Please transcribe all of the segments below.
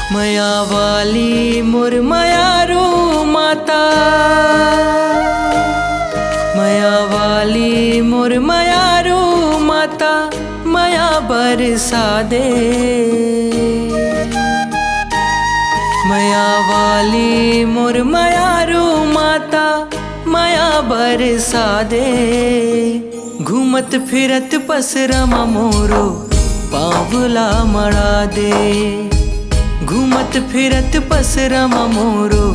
मया वाली मोर मायारू माता, मया वाली मोर मायारू माता, मया बरसा दे। मया वाली मोर मायारू माता, मया बरसा दे। घूमत फिरत पसरमा मोरो पावला मड़ा दे। घूमत फिरत पसरमा मोरो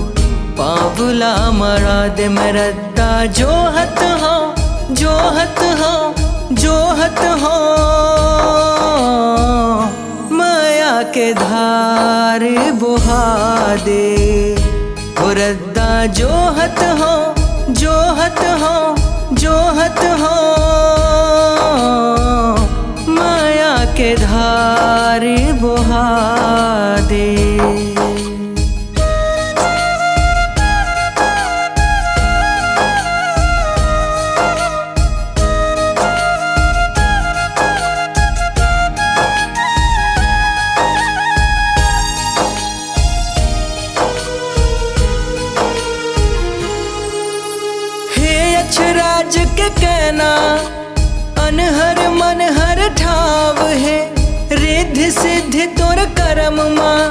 पावला मड़ा दे। मैं रद्दा जोहत हो जोहत हो जोहत हो, माया के धार बुहा दे। ओ रद्दा जोहत हो जोहत हो जोहत हो, माया के धार बुहा दे। राज के कहना अनहर मनहर ठाव है। रिद्धि सिद्धि तोर करम माँ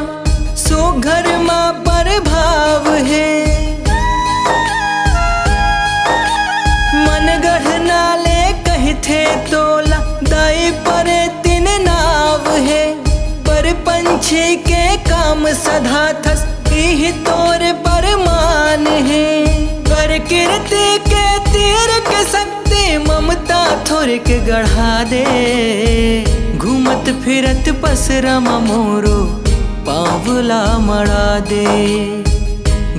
सुघर माँ पर भाव है। मन गढ़ नाले कहथे तोला दाई पर तीन नाव है। पर पंछी के काम सधा थस ही तोर पर मान है। कर कीर्ति के तीर के शक्ति ममता थोर के गढ़ा दे। घूमत फिरत पसरमा मोरो पावला मड़ा दे।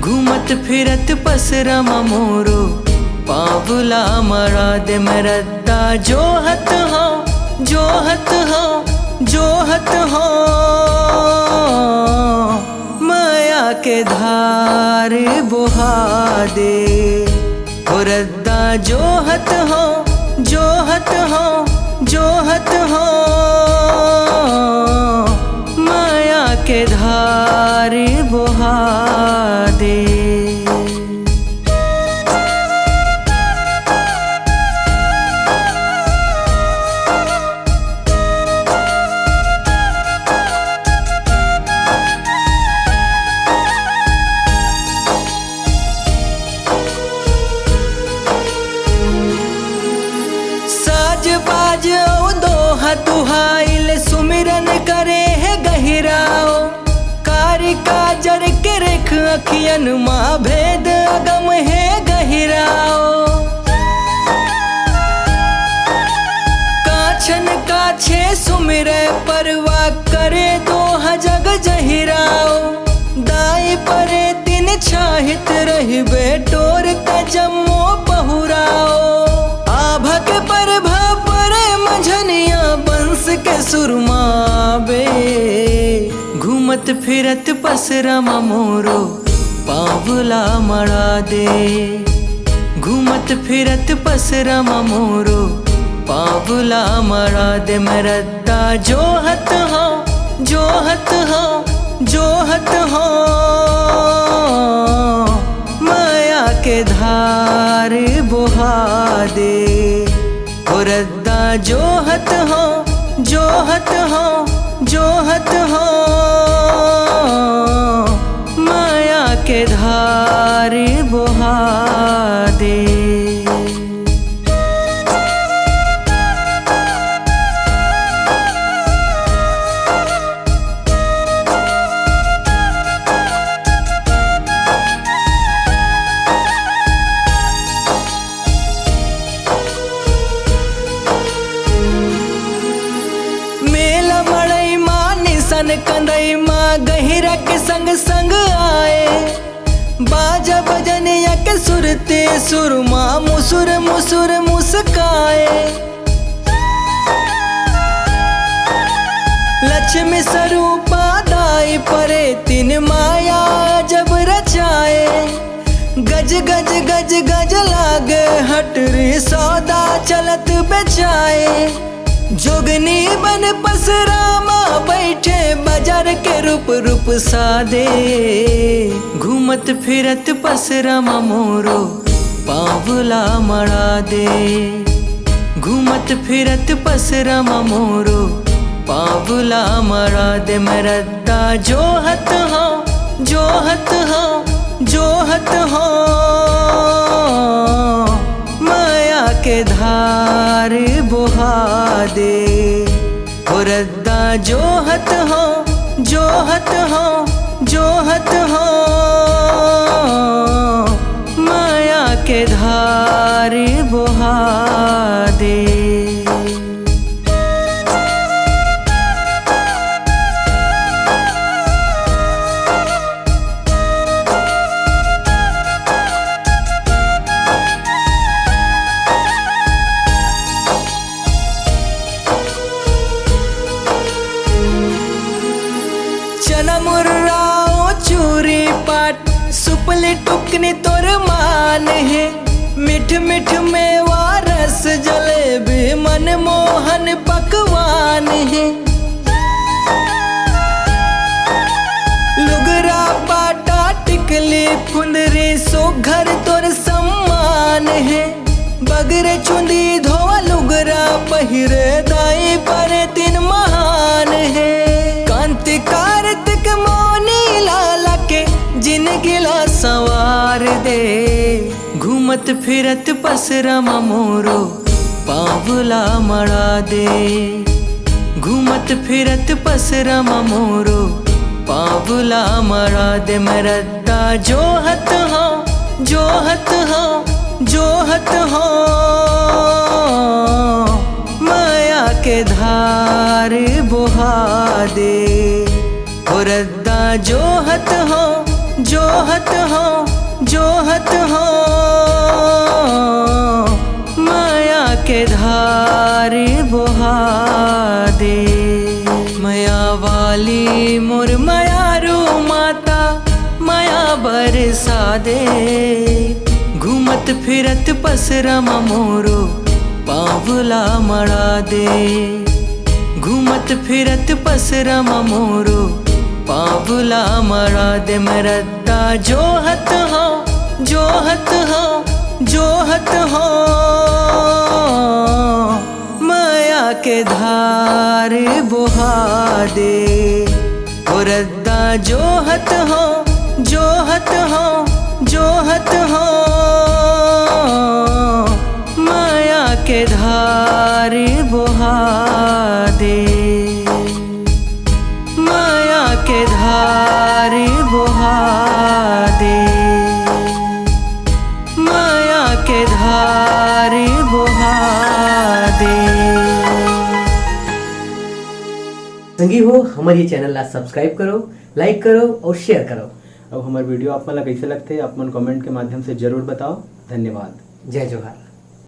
घूमत फिरत पसरमा मोरो पावला मड़ा दे। मैं रद्दा जोहत हो जोहत हो जोहत हो, माया के धार बुहा दे। ओ रद्दा जोहत हो जोहत हो जोहत हो, माया के धार बुहा दे। बाज दोहा दुहाइल सुमिरन करे है गहिराओ। कारी काजर के रेख अखियन माँ भेद अगम है गहिराओ। काछन काछे सुमिरे परवा करे दोहा जग जहिराओ। दाई परे तीन छाहित रही बेटोर कजमो बहुराओ। आभक पर मझनिया बंस के सुरमाबे। घूमत फिरत पसरमा मोरो पावला मड़ा दे। घूमत फिरत पसरमा मोरो पावला मड़ा दे। मैं रद्दा जोहत हो जोहत हो जोहत हो, माया के धार बुहा दे। ओ रद्दा जोहत हो जोहत हो जोहत हो, माया के धार बुहा दे। कंदई माँ गहिरा के संग संग आए। बाजा बजनिया के सुरते सुरमा मुसुर मुसुर मुस्काए। लक्ष्मी स्वरूपा दाई परे तीन माया जब रचाए। गज गज गज गज लागे हटरी सौदा चलत बेचाए। जोगनी बन पसरामा बैठे बाजार के रूप रूप उपसा दे। घूमत फिरत पसरमा मोरो पावला मड़ा दे। घूमत फिरत पसरमा मोरो पावला मड़ा दे। मैं रद्दा जोहत हाँ जोहत हाँ जोहत हाँ, माया के धार बहा दे। हो रद्दा जोहत हाँ जोहत हाँ जोहत हाँ, माया के धार बहा दे। चना मुर्राओ चूरी पाट सुपली टुकनी तोर मान है। मिठ मिठ मेवा रस जलेबी मनमोहन पकवान है। लुगरा पाटा टिकली फुंदरी सो घर तोर सम्मान है। बगरे चुंदी धोवा लुगरा पहिरे दाई पर तीन महान है। कांति कार्तिक मौनी लाला के जिनगिला सवार दे। घूमत फिरत पसरमा मोरो पावला मड़ा दे। घूमत फिरत पसरमा मोरो पावला मड़ा दे। मैं रद्दा जोहत हाँ जोहत हाँ जोहत हाँ, माया के धार बहा दे। हो रद्दा जोहत हाँ जोहत हाँ जोहत हाँ, माया के धार बहा दे। माया वाली मोर मायारू माता माया बरसा दे। घूमत फिरत पसरमा मोरो पावला मड़ा दे। घूमत फिरत पसरमा मोरो पावला मड़ा दे। मैं रद्दा जोहत हाँ जोहत हाँ जोहत हाँ, माया के धार बहा दे। हो रद्दा जोहत हाँ जोहत हाँ जोहत हाँ, माया के धार बहा दे। माया के धार बहा दे। माया के धार बहा दे। संगी हो हमारे चैनल ला सब्सक्राइब करो, लाइक करो और शेयर करो। अब हमारे वीडियो आप मन कैसे लगते हैं आप मन कमेंट के माध्यम से जरूर बताओ। धन्यवाद। जय जोहार।